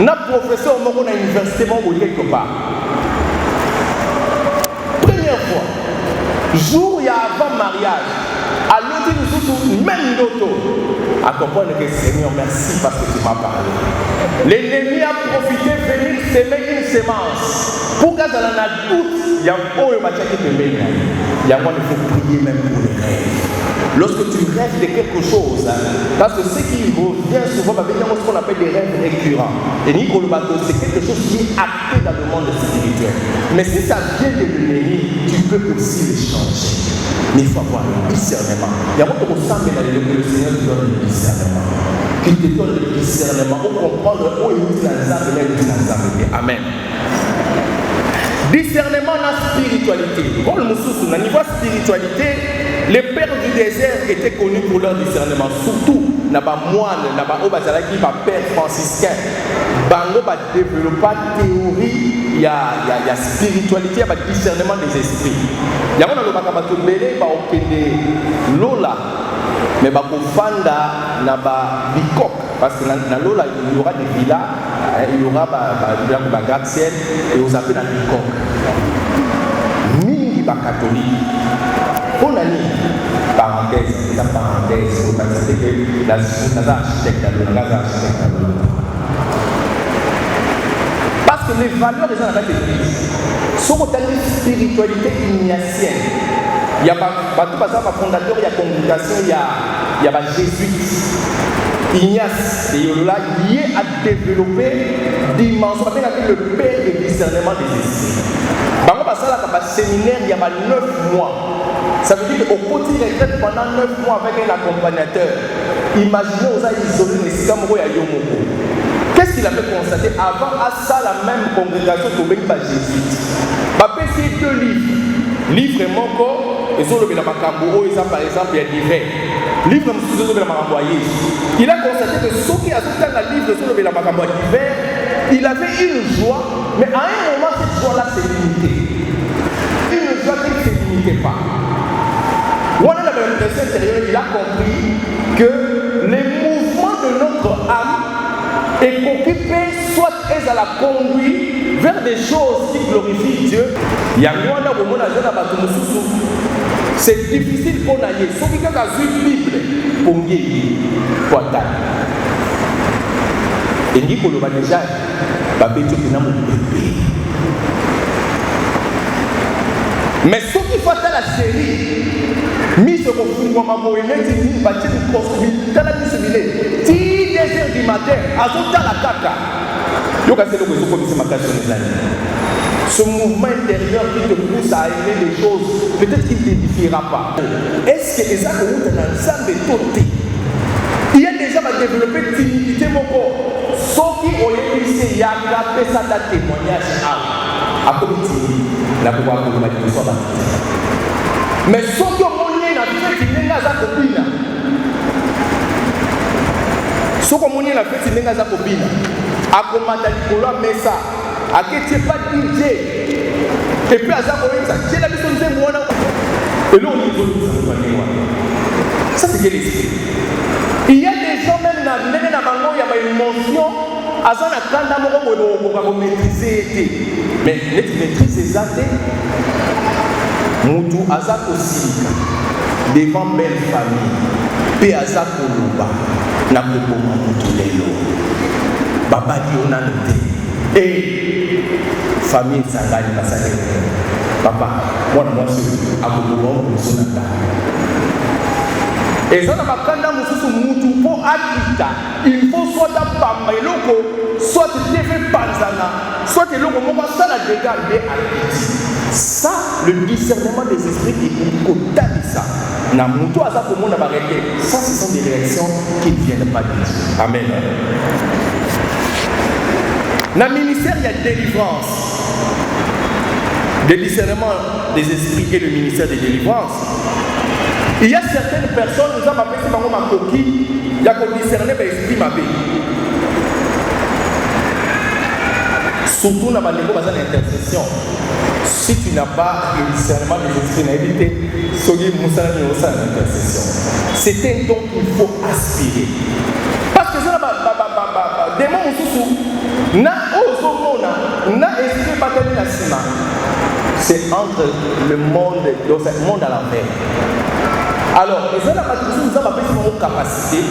N'a professeur au moment de l'université, quelque part. Première fois, jour il y a avant mariage. Alors, nous même d'autres. À comprendre que Seigneur, merci parce que tu m'as parlé. L'ennemi a profité de venir semer une semence. Pour qu'elle en a doute, il y a un peu de matière qui te met. Il y a un moment il faut prier même pour les rêves. Lorsque tu rêves de quelque chose, parce que ce qui revient souvent, c'est ce qu'on appelle des rêves récurrents. Et c'est quelque chose qui est acté dans le monde spirituel. Mais si ça vient de l'ennemi, tu peux aussi le changer. Mais il faut avoir le discernement. Il y a beaucoup de gens qui que le Seigneur te donne le discernement. Qu'il te donne le discernement pour comprendre où il est dans les Amen. Discernement dans la spiritualité. Comme le Moussous, dans le niveau spiritualité, les pères du désert étaient connus pour leur discernement, surtout dans les moines, dans les pères franciscains. Bango va développer la théorie, il y a spiritualité, il y a discernement des esprits. Il y a un Lola, mais il y a Bikok, parce que dans Lola, il y aura des villas, il y aura des gratte-ciel, et vous appelez dans Bikok. Mingi ba catholique. On a dit, parenthèse, vous pensez que la architecte parce que les valeurs des gens dans l'église sont une spiritualité ignatienne. Il y a par exemple fondateur, il y a congrégation, il y a jésuites. Ignace et Yolola lié à développer dimension, on appelle le père de discernement des esprits. Bango basala ka séminaire il y a 9 mois. Ça veut dire qu'au quotidien retraite pendant 9 mois avec un accompagnateur. Imaginez aux a isolé les Sikamoko ya Yomoko. Qu'est-ce qu'il avait constaté avant à ça la même congrégation pour venir par Jésus? Papé c'est 2 livres. Livre Moko et sur le Makambo, par exemple, il y a divers. Livre il a constaté que ceux qui avaient le livre sur le Makambo d'hiver, il avait une joie, mais à un moment cette joie-là s'est limitée. Une joie qui ne se limitait pas. On a l'impression intérieure, il a compris que les mouvements de notre âme est occupé soit à la conduite vers des choses qui glorifient Dieu. Il y a c'est difficile qu'on aille. Ceux qui ont une Bible pour guérir, pour attaquer. Et dit qu'on le va déjà, mais ceux qui font la série, mis ce qu'on fout comme un moyen, ils vont construire, dans la discipline, 10 heures du matin, à tout à la caca. Il y a des ce mouvement intérieur qui te pousse à aimer les choses, peut-être qu'il ne t'édifiera pas. Est-ce que les gens qui ont ensemble de il y a déjà développé timidité, mon corps. Ceux qui ont essayé de faire ça dans témoignage à comité, la pouvoir de la soit mais ceux qui ont monné la fête, ils n'ont pas copine. Ceux qui ont monné la fête, ils n'ont pas copine. À commander Nicolas Messa. À qui tu n'es pas DJ. Et puis à ça, tu es la mission de moi. Et là, on dit ça, c'est quel esprit. Il y a des gens, même dans il y a une mention. À ça, on a maîtriser. Mais les maîtrises, c'est Moutou Azak aussi. Devant belle famille. Puis Azak Oluba. N'a pas de Lelo. Baba dit on a noté. Et famille Sangani Masane. Papa, moi je suis à Boulou, et ça n'a pas pour Akita. Il faut soit à Pamba et Loko, soit TV Panzana, soit le Loko ça la dégagé à ça, le discernement des esprits est au tas de ça. Na Moutou à ça pour moi ça, ce sont des réactions qui ne viennent pas de Dieu. Amen. Dans le ministère, il y a délivrance. Le discernement des esprits et le ministère de délivrance. Il y a certaines personnes, nous avons appelé ma coquille, il y a qu'on discerner l'esprit ma vie. Surtout dans l'intercession. Si tu n'as pas le discernement des esprits, éviter l'intercession. C'est un don qu'il faut aspirer. Parce que ça n'a des mots sous na ozomona na esprit batali na sima. C'est entre le monde dans ce monde à l'envers. Alors, les gens nous avons besoin de capacité.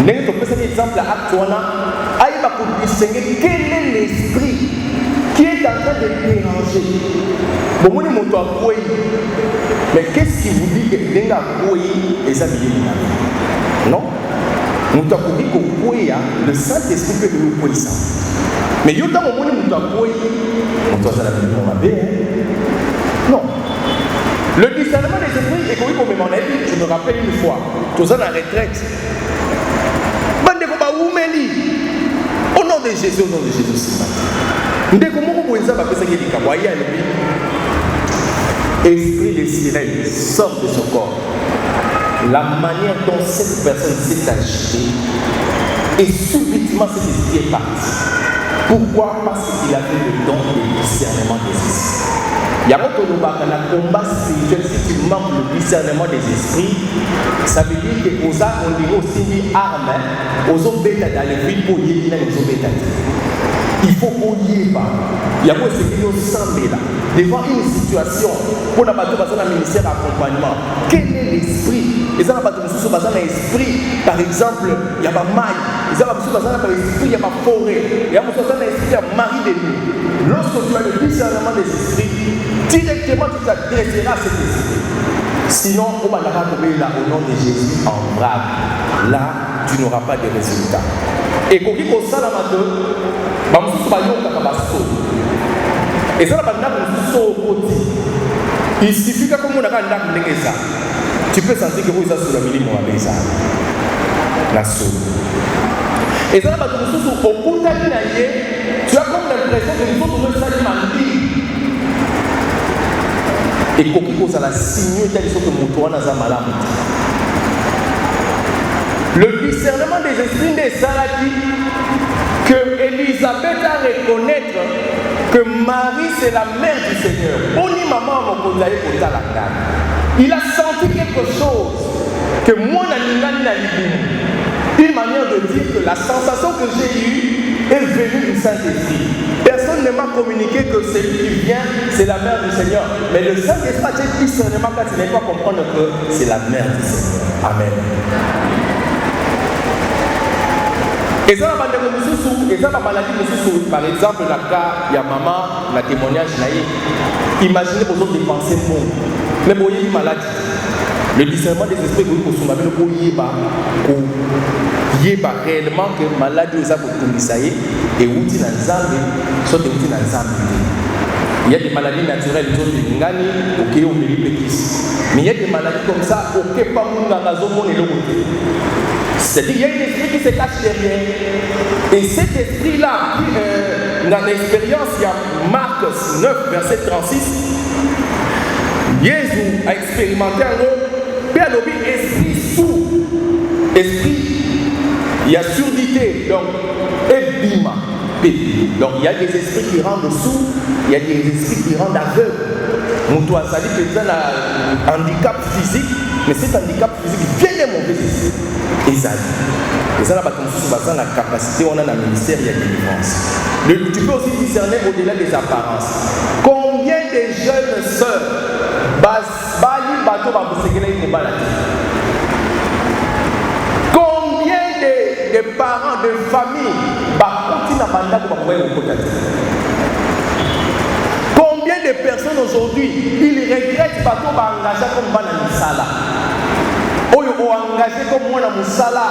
Nous avons pris cet exemple à Actuana. Aïe va distinguer quel est l'esprit qui est en train de déranger. Bon, moi, je suis mais qu'est-ce qui vous dit que vous avez et ça non? Nous avons dit que le Saint-Esprit peut nous poser ça. Mais il y a un moment où nous avons dit non. Le discernement des esprits est connu comme mon avis. Je me rappelle une fois, tous en retraite. Au nom de Jésus, au nom de Jésus. Esprit de sirène sort de son corps. la manière dont cette personne s'est agitée et subitement cet esprit est parti. Pourquoi? Parce qu'il avait le don de discernement des esprits. Il y a un combat spirituel, si tu manques le discernement des esprits, ça veut dire que aux armes, on dirait aussi mis armes, aux autres bêtes dans les villes pour y aller aux autres bêtes. Il faut qu'on y ait pas. Il y a quoi c'est que nous sommes là devant une situation pour la bateau dans un ministère d'accompagnement. Quel est l'esprit? Et ça la bateau dans un esprit. Par exemple, il y a pas maille. Et ça la bateau dans un esprit, il y a pas forêt. Il y a un esprit, il y a mari de nous. Lorsque tu as le discernement des esprits, directement tu t'adresseras à cet esprit. Sinon, on va tomber là au nom de Jésus en brave. Là, tu n'auras pas de résultats. Et quand il y a ça, et ça, il suffit que comme on a un tu peux sentir que vous êtes sur le minimum avec ça. Et ça, au bout d'un tu as comme l'impression que nous autres, nous sommes et quand il y a la signe, il y a des choses que nous avons. Le discernement des esprits des Salaki, que Élisabeth a reconnaître que Marie c'est la mère du Seigneur. Il a senti quelque chose que moi une manière de dire que la sensation que j'ai eue est venue du Saint-Esprit. Personne ne m'a communiqué que celui qui vient, c'est la mère du Seigneur. Mais le Saint-Esprit a dit discernement quand il n'est pas comprendre que c'est la mère du Seigneur. Amen. Et ça, la maladie, par exemple, la cas, il y a maman, la témoignage, imaginez vos autres dépenser pour mais pour y maladie. Le discernement des esprits que vous consommez, pour y ba réellement que maladie vous a pour commissailler et où tu n'as jamais, soit où tu n'as jamais. Il y a des maladies naturelles, il y a des mais il y a des maladies comme ça, aucun pas mon gazon et le côté. C'est-à-dire qu'il y a un esprit qui se cache derrière. Et cet esprit-là, dans l'expérience, il y a Marc 9, verset 36, Jésus a expérimenté un mot, Père Lobi, esprit sourd. Esprit, il y a surdité, donc, et bima. Donc, il y a des esprits qui rendent sourds, il y a des esprits qui rendent aveugles. Moutoua, ça dit que c'est un handicap physique, mais cet handicap physique vient des mauvais esprits. Et ça la capacité, on a dans le ministère, il y a des délivrance. Tu peux aussi discerner au-delà des apparences. Combien de jeunes sœurs, combien de parents, de familles, combien de personnes aujourd'hui, ils regrettent pas qu'on va engager comme Banamisala. Oyo engagé comme moi dans Moussala,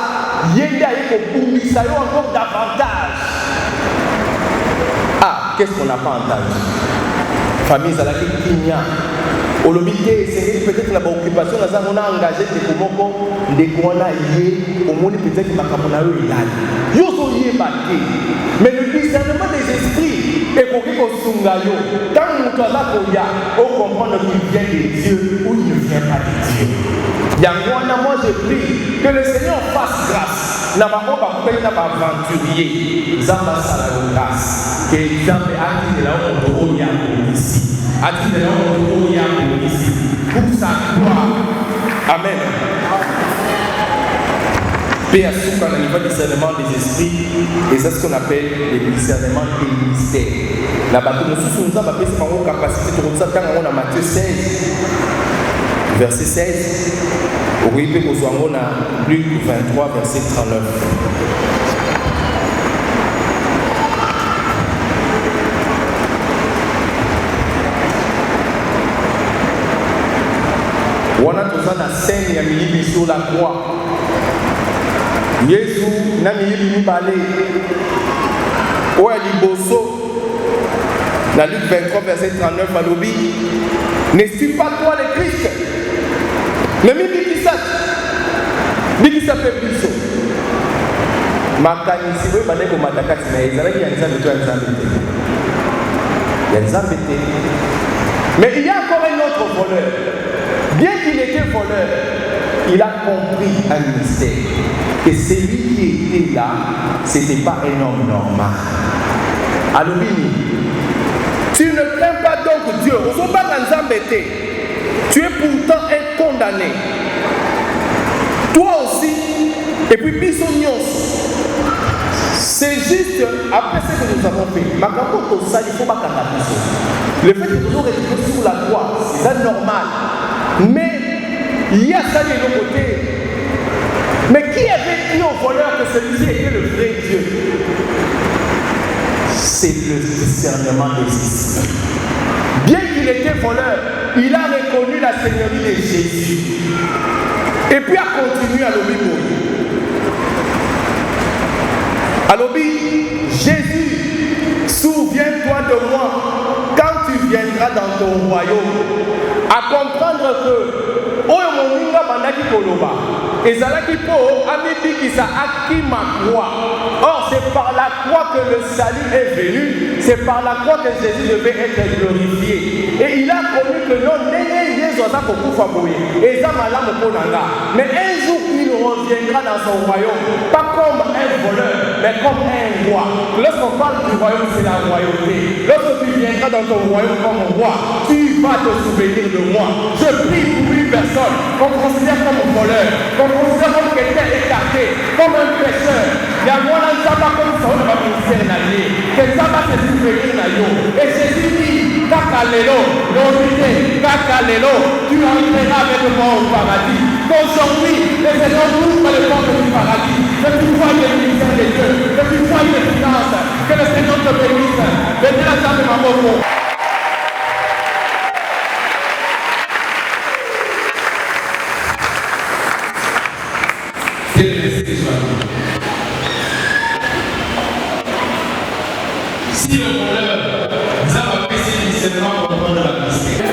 yéga et Koumisa encore davantage. Ah, qu'est-ce qu'on n'a pas entendu? Famille Zalaki Kinya. Olomité, c'est peut-être la occupation, on a engagé des Komoko, des Kouana yé, au monde peut-être ma Kamonao Ilani. Yoso yé baké. Mais le discernement des esprits est pour qu'il Sungayo. Quand nous sommes là, on comprend qu'il vient de Dieu ou il ne vient pas de Dieu. Moi je prie que le Seigneur fasse grâce. N'a pas aventurier. Zamba Salao grâce. Que Zamba a dit de la honte ici. A dit de la honte ici. Pour sa gloire. Amen. Paix à ceux qui ont un niveau de discernement des esprits. Et c'est ce qu'on appelle le discernement des mystères. Là-bas, nous avons appelé cette capacité de regarder quand on a Matthieu 16. Verset 16, oui, puis nous avons Luc 23, verset 39. On a tous la scène, il y a mis sur la croix. Jésus n'a mis balé. Où est Liboso? Dans Luc 23, verset 39, à l'obi. Ne suis pas toi le Christ. Mais Biki ça fait plus. Makanisi we baneko matakati na Israël il y a Nzambete. Mais il y a encore un autre voleur. Bien qu'il était voleur, il a compris un mystère, que celui qui était là, ce n'était pas un homme normal. Alors, tu ne crains pas donc Dieu. Tu es pourtant un condamné. Toi aussi, et puis Bissonios. C'est juste après ce que nous avons fait. Il ne faut pas canaliser. Le fait que nous sommes restés sur la croix, c'est normal. Mais il y a ça de l'autre côté. Mais qui avait dit au voleur que celui-ci était le vrai Dieu? C'est le discernement des esprits. Bien qu'il était voleur, il a reconnu la seigneurie de Jésus. Et puis a continué à l'obéir. Alors, Jésus, souviens-toi de moi quand tu viendras dans ton royaume. À comprendre que, oh mon ninga bandaki koloba, ezalaki po amibikisa akima croix. Or, c'est par la croix que le salut est venu, c'est par la croix que Jésus devait être glorifié. Et il a connu que non, mais un jour il reviendra dans son royaume, pas comme un voleur, mais comme un roi. Lorsqu'on parle du royaume, c'est la royauté. Lorsque tu viendras dans ton royaume comme roi, tu vas te souvenir de moi. Je prie pour une personne qu'on considère comme un voleur, qu'on considère comme quelqu'un écarté, comme un pécheur. Il y a moi dans ça pas comme ça, on va ministère d'allié. Que ça va se souvenir de yo. Et Jésus dit, Kakalelo, l'orité, Kakalelo, tu entreras avec moi au paradis. Qu'aujourd'hui, les gens ouvrent les portes du paradis. Que tu vois le ministère de Dieu, que tu vois les finances, que le Seigneur te bénisse. Venez la table de ma mort. Si le voleur vous a pas fait seulement comprendre la mystère.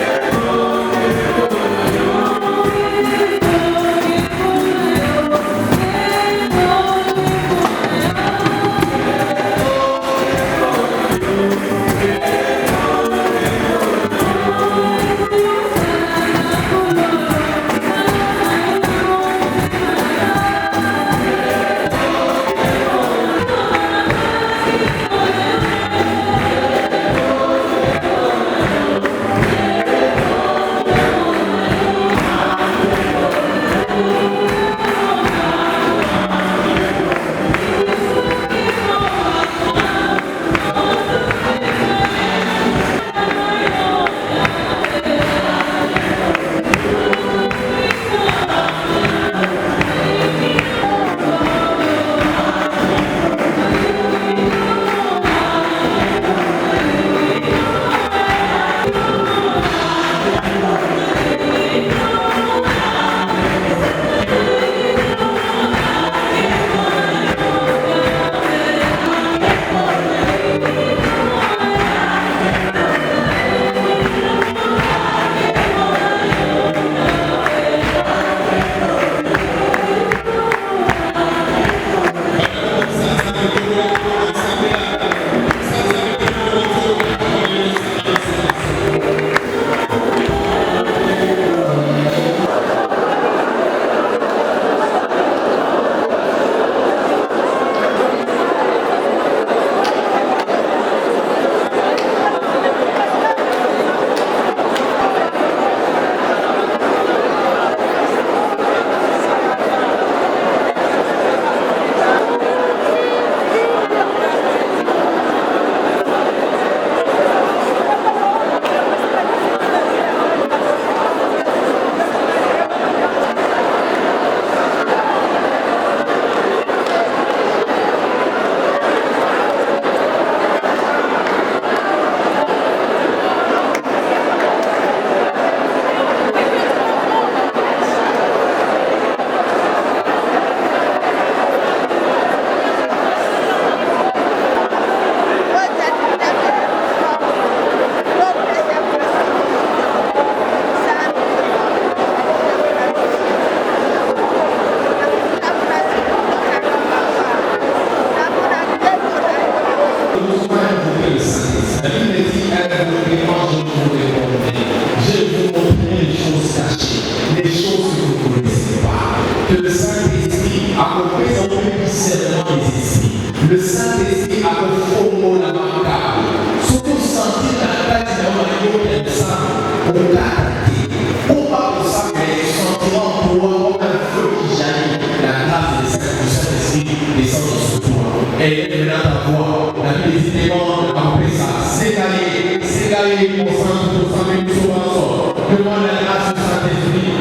Le Saint-Esprit a conformé la marque. Surtout sentir la tête de Mario comme ça, pour garder. Pourquoi pour ça que les sentiments pour moi, comme un feu qui jaillit, la grâce du Saint-Esprit descend sur toi. Et elle vient d'avoir la vie des démons, après ça, s'égaler, pour s'enlever du sauveur. Demande la grâce du Saint-Esprit.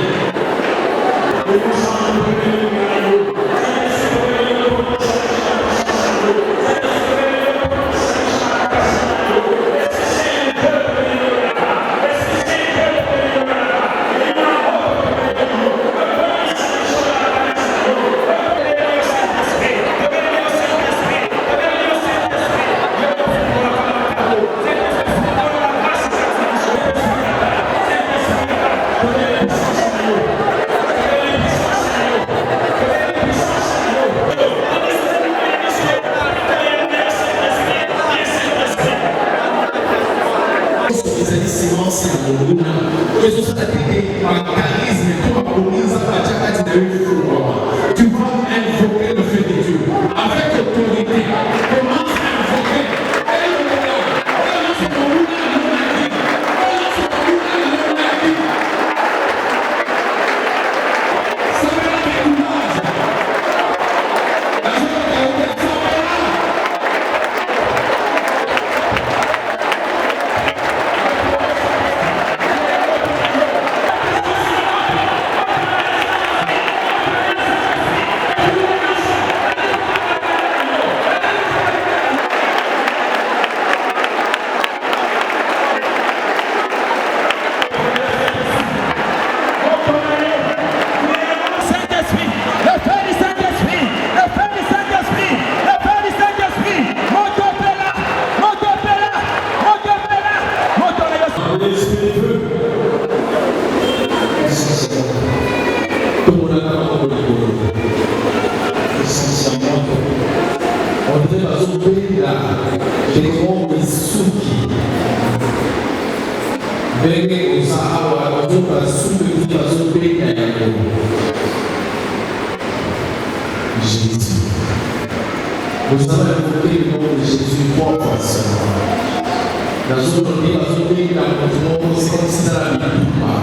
Tu vas invoquer le feu de Dieu avec autorité. Commence à invoquer. Nous allons invoquer le nom de Jésus trois fois seulement. Dans notre vie, c'est comme si ça n'avait pas.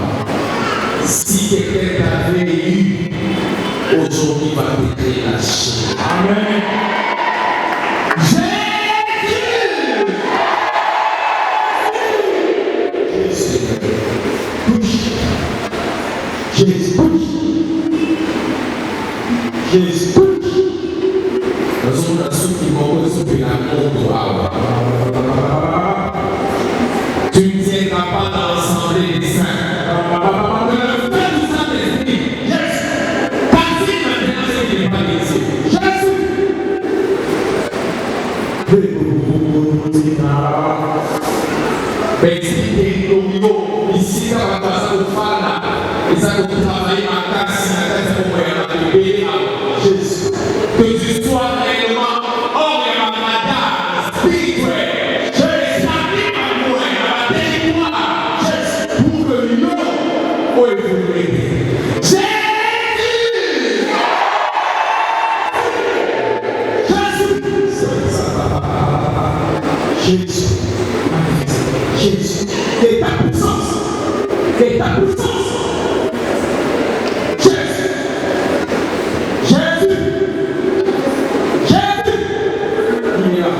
Si quelqu'un t'avait eu, aujourd'hui va te créer la chair. Amen. Jésus. Tu ne tiendras pas dans l'assemblée des saints. Le feu du Saint-Esprit. Yes. Passez maintenant ce qui n'est pas ici. Jésus. Mais si tu es au ici, ça va passer au Fana. Et ça va travailler ma casse, pour moi, Jésus. Que tu sois réellement homme et madame spirituel. Je les applique à moi, à la territoire. Jésus, pour que nous, où est vous l'aider? Jésus! Jésus, et ta puissance, et ta puissance. Jésus, Jésus, Jésus, il est là.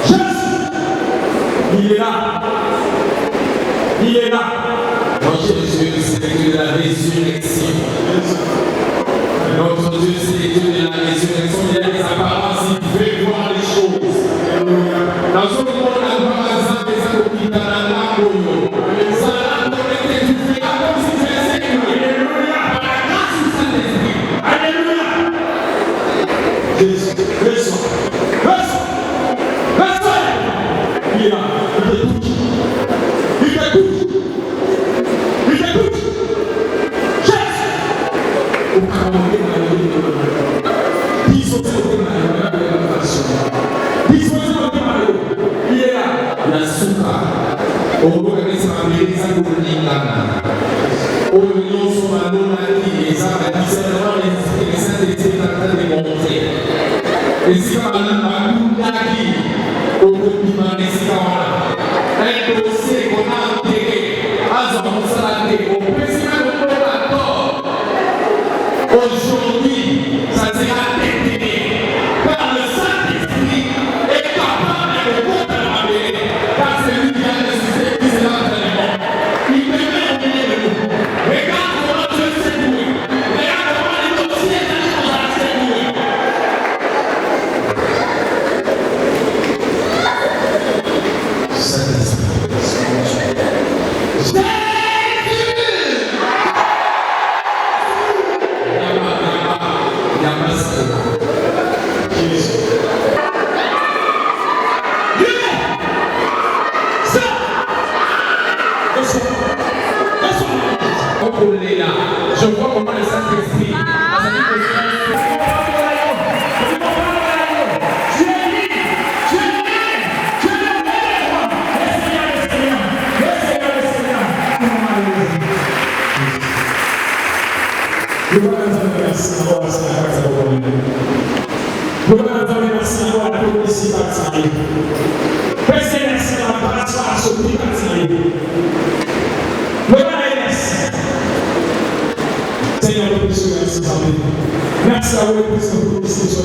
Jésus, il est là. Il est là. Mon Jésus, c'est le Dieu de la résurrection. Notre Dieu, c'est le Dieu de la résurrection. Il a des apparences, il veut voir les choses. Dans ce monde, esika bakundaki okobima na esika wana dossier kona enterré aza mosala te opesika lokola tort. Aujourd'hui ça sera déterminé par le Saint-Esprit est capable de comprendre la vérité car c'est lui qui a décidé qui se lance dans les mondes. Il permet au milieu de nous. Regarde comment Dieu s'est doué. Regarde comment les dossiers de nous ont s'est doué. Je vois comment le Saint-Esprit Seigneur, merci à vous pour cette proposition.